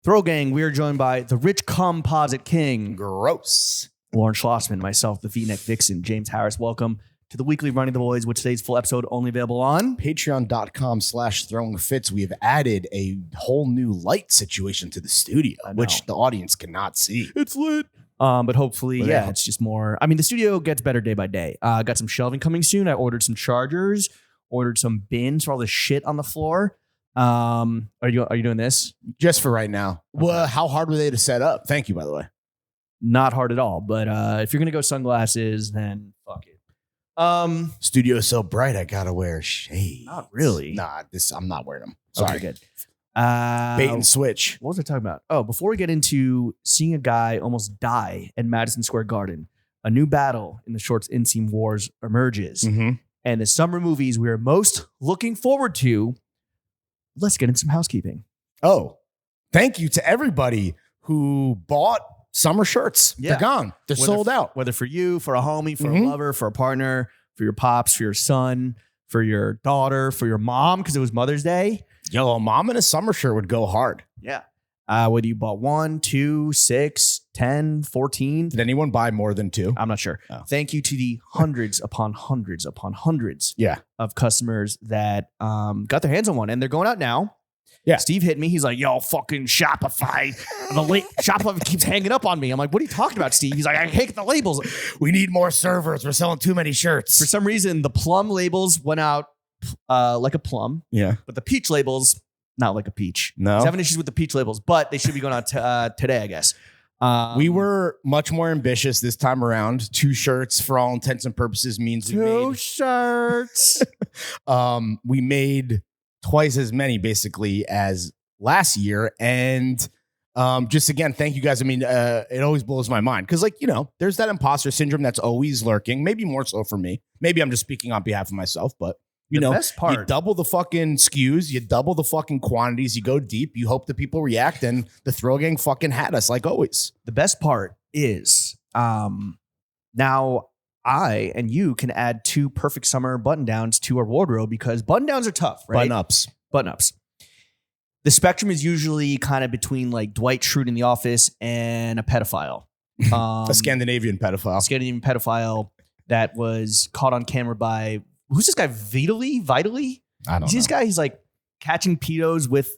Throw Gang, we are joined by the Rich Composite King, Gross. Lauren Schlossman, myself, the V-Neck Vixen, James Harris. Welcome to the weekly Running the Boys, with today's full episode only available on Patreon.com/throwingfits. We have added a whole new light situation to the studio, which the audience cannot see. It's lit. But hopefully, it's just more. I mean, the studio gets better day by day. Got some shelving coming soon. I ordered some chargers, ordered some bins for all the shit on the floor. Are you doing this? Just for right now. Okay. Well, how hard were they to set up? Thank you, by the way. Not hard at all. But if you're gonna go sunglasses, then fuck it. Studio is so bright, I gotta wear shades. Not really. Nah, I'm not wearing them. Sorry. Okay, good. Bait and switch. What was I talking about? Oh, before we get into seeing a guy almost die at Madison Square Garden, a new battle in the shorts inseam wars emerges. Mm-hmm. And the summer movies we are most looking forward to. Let's get into some housekeeping. Oh, thank you to everybody who bought summer shirts. Yeah. They're gone. They're sold out. Whether for you, for a homie, for a lover, for a partner, for your pops, for your son, for your daughter, for your mom, because it was Mother's Day. Yo, a mom in a summer shirt would go hard. Yeah. Whether you bought 1, 2, 6, 10, 14. Did anyone buy more than 2? I'm not sure. Oh. Thank you to the hundreds upon hundreds upon hundreds of customers that got their hands on one. And they're going out now. Yeah. Steve hit me. He's like, yo, fucking Shopify. Shopify keeps hanging up on me. I'm like, what are you talking about, Steve? He's like, I hate the labels. We need more servers. We're selling too many shirts. For some reason, the plum labels went out like a plum. Yeah. But the peach labels, not like a peach. No. He's having issues with the peach labels, but they should be going out today, I guess. We were much more ambitious this time around. 2 shirts, for all intents and purposes, means we made 2 shirts. We made twice as many, basically, as last year. And just again, thank you guys. I mean, it always blows my mind because, like, you know, there's that imposter syndrome that's always lurking. Maybe more so for me. Maybe I'm just speaking on behalf of myself, but. You know, best part, you double the fucking SKUs, you double the fucking quantities, you go deep, you hope that people react, and the Throw Gang fucking had us like always. The best part is now I and you can add 2 perfect summer button downs to our wardrobe because button downs are tough, right? Button ups. The spectrum is usually kind of between like Dwight Schrute in The Office and a pedophile. A Scandinavian pedophile that was caught on camera by... Who's this guy? Vitally? I don't know. This guy, he's like catching pedos with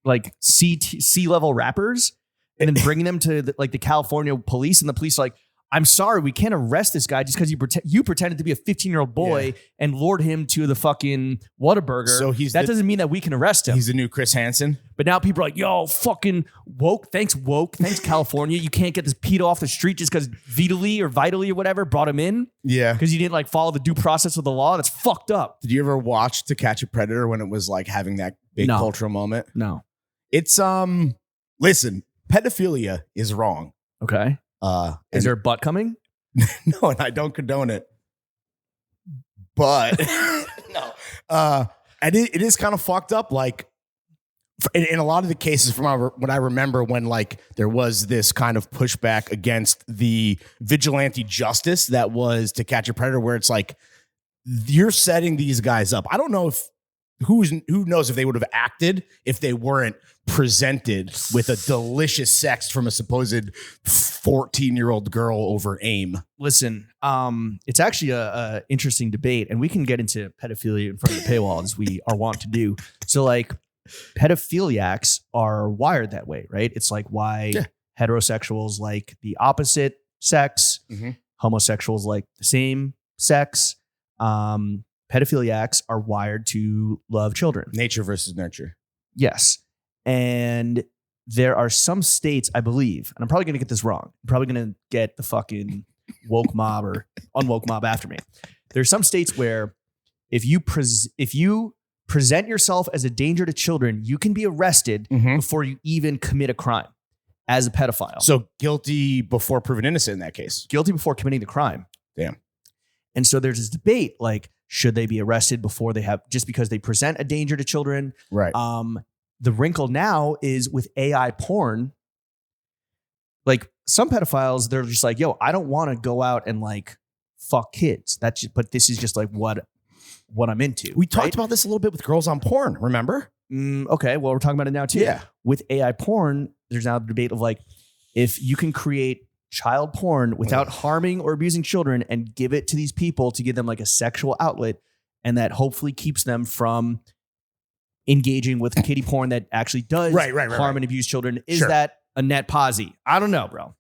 like C-level rappers and then bringing them to the California police. And the police are like, I'm sorry, we can't arrest this guy just because you pretended to be a 15-year-old boy and lured him to the fucking Whataburger. So that doesn't mean that we can arrest him. He's the new Chris Hansen. But now people are like, yo, fucking woke. Thanks, California. You can't get this pedo off the street just because Vitally or whatever brought him in. Yeah. Because you didn't like follow the due process of the law. That's fucked up. Did you ever watch To Catch a Predator when it was like having that big cultural moment? No. It's, listen, pedophilia is wrong. Okay. Is there a butt coming? No, and I don't condone it. But no. And it is kind of fucked up. Like in a lot of the cases from what I remember when like there was this kind of pushback against the vigilante justice that was To Catch a Predator, where it's like you're setting these guys up. I don't know if who knows if they would have acted if they weren't presented with a delicious sex from a supposed 14-year-old girl over AIM. Listen, it's actually a interesting debate, and we can get into pedophilia in front of the paywall as we are wont to do. So, like, pedophiliacs are wired that way, right? It's like why heterosexuals like the opposite sex, homosexuals like the same sex. Pedophiliacs are wired to love children. Nature versus nurture. Yes. And there are some states, I believe, and I'm probably going to get this wrong. I'm probably going to get the fucking woke mob or unwoke mob after me. There's some states where if you present yourself as a danger to children, you can be arrested before you even commit a crime as a pedophile. So guilty before proven innocent in that case. Guilty before committing the crime. Damn. And so there's this debate, like, should they be arrested before they have, just because they present a danger to children? Right. The wrinkle now is with AI porn. Like some pedophiles, they're just like, yo, I don't want to go out and like fuck kids. But this is just like what I'm into. We talked about this a little bit with girls on porn, remember? okay, well, we're talking about it now too. Yeah. With AI porn, there's now the debate of like, if you can create child porn without harming or abusing children and give it to these people to give them like a sexual outlet, and that hopefully keeps them from engaging with kiddie porn that actually does harm and abuse children. Is that a net posi? I don't know, bro.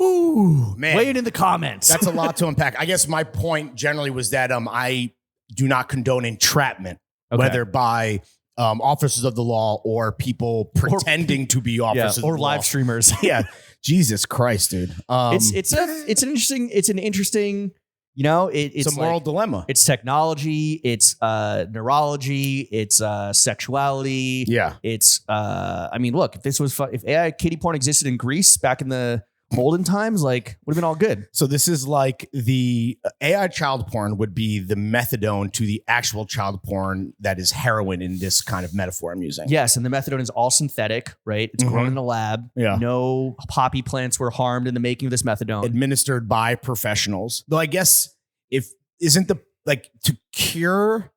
Ooh, man. Weigh it in the comments. That's a lot to unpack. I guess my point generally was that I do not condone entrapment, whether by officers of the law or people pretending to be officers of the law. Or live streamers. Yeah. Jesus Christ, dude. It's an interesting, you know, it's a moral dilemma. It's technology, it's neurology, it's sexuality. Yeah. It's I mean, look, if AI kiddie porn existed in Greece back in the olden times, like, would have been all good. So this is like the AI child porn would be the methadone to the actual child porn that is heroin in this kind of metaphor I'm using. Yes, and the methadone is all synthetic, right? It's grown in a lab. Yeah. No poppy plants were harmed in the making of this methadone. Administered by professionals. Though I guess to cure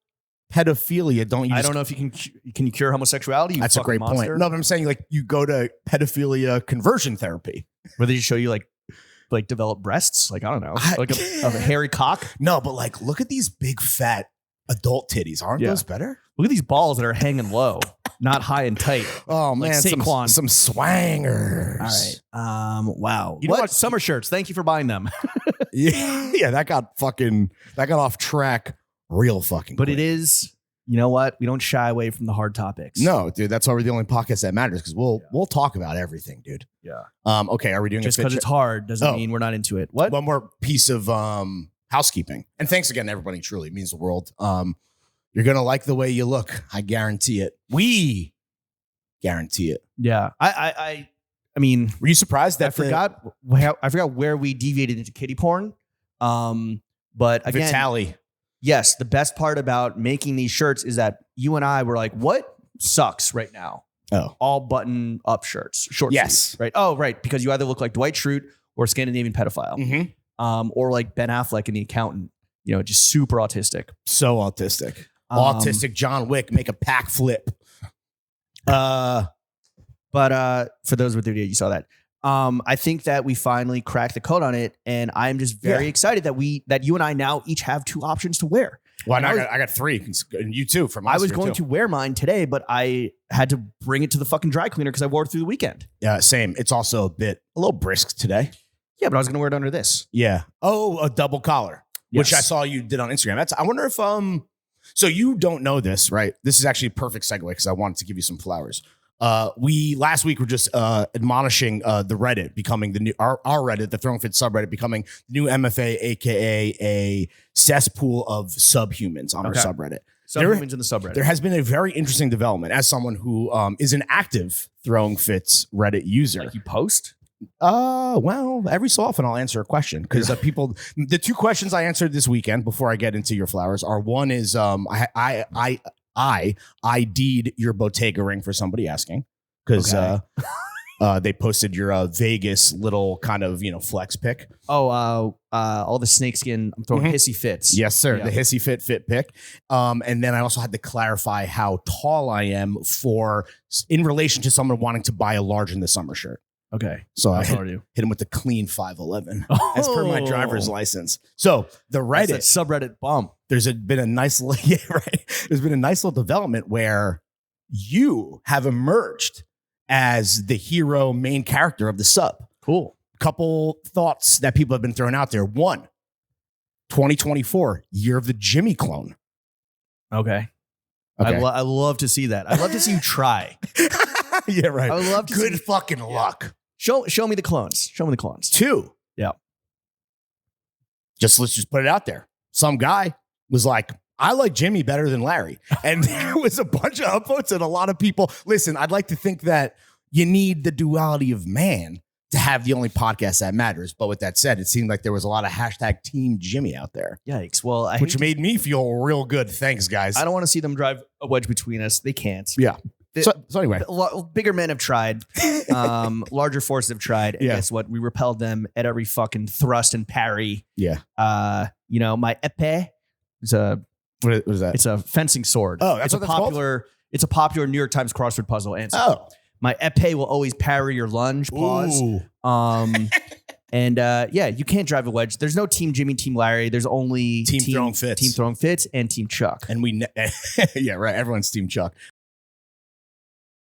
pedophilia, I don't know if you can cure homosexuality. That's a great point. No, but I'm saying like you go to pedophilia conversion therapy. Where they just show you like develop breasts. Like, I don't know, like a hairy cock. No, but like, look at these big fat adult titties. Aren't those better? Look at these balls that are hanging low, not high and tight. Oh man, Saquon. some swangers. All right. Wow. You know what? Summer shirts. Thank you for buying them. yeah, that got off track real fucking But quick. it is, you know what? We don't shy away from the hard topics. No, dude, that's why we're the only podcast that matters, because we'll talk about everything, dude. Yeah. Okay, are we doing just because it's hard doesn't mean we're not into it. What? One more piece of housekeeping. And thanks again, everybody. Truly, it means the world. You're gonna like the way you look. I guarantee it. We guarantee it. Yeah. I mean, were you surprised that I forgot where we deviated into kiddie porn. But again, Vitaly. Yes, the best part about making these shirts is that you and I were like, what sucks right now? Oh, all button up shirts, short sleeves, right? Oh, right, because you either look like Dwight Schrute or a Scandinavian pedophile, or like Ben Affleck in The Accountant. You know, just super autistic. So autistic. Autistic John Wick, make a pack flip. But for those with the video, you saw that. I think that we finally cracked the code on it, and I'm just very excited that you and I now each have two options to wear. Well, I got three, and you too. From I was going to wear mine today, but I had to bring it to the fucking dry cleaner because I wore it through the weekend. Yeah, same. It's also a little brisk today. Yeah, but I was going to wear it under this. Yeah. Oh, a double collar, which I saw you did on Instagram. I wonder if so you don't know this, right? This is actually a perfect segue because I wanted to give you some flowers. We last week were just admonishing the Reddit becoming the new our Reddit, the Throwing Fits subreddit, becoming the new MFA, aka a cesspool of subhumans on our subreddit. Subhumans in the subreddit. There has been a very interesting development as someone who is an active Throwing Fits Reddit user. Like you post? Well, every so often I'll answer a question because the two questions I answered this weekend before I get into your flowers are, one is I ID'd your Bottega ring for somebody asking because they posted your Vegas little kind of, flex pic. Oh, all the snakeskin. I'm throwing hissy fits. Yes, sir. Yeah. The hissy fit pic. And then I also had to clarify how tall I am in relation to someone wanting to buy a large in the summer shirt. Okay. So I hit him with the clean 5'11" as per my driver's license. So the Reddit subreddit bump. There's been a nice There's been a nice little development where you have emerged as the hero main character of the sub. Cool. Couple thoughts that people have been throwing out there. 1, 2024, year of the Jimmy clone. Okay. I love to see that. I love to see you try. Yeah, right. I would love to Good fucking luck. Show me the clones. Show me the clones. 2. Yeah. Let's just put it out there. Some guy was like, I like Jimmy better than Larry. And there was a bunch of upvotes and a lot of people. Listen, I'd like to think that you need the duality of man to have the only podcast that matters. But with that said, it seemed like there was a lot of hashtag Team Jimmy out there. Yikes. Well, which made me feel real good. Thanks, guys. I don't want to see them drive a wedge between us. They can't. Yeah. So anyway, bigger men have tried, larger forces have tried. And guess what? We repelled them at every fucking thrust and parry. Yeah. My epee is what is that? It's a fencing sword. Oh, that's it's It's a popular New York Times crossword puzzle answer. Oh. My epee will always parry your lunge. Pause. Ooh. And you can't drive a wedge. There's no Team Jimmy, Team Larry. There's only Team Throwing Fits. Team Throwing Fits, and Team Chuck. And yeah, right. Everyone's Team Chuck.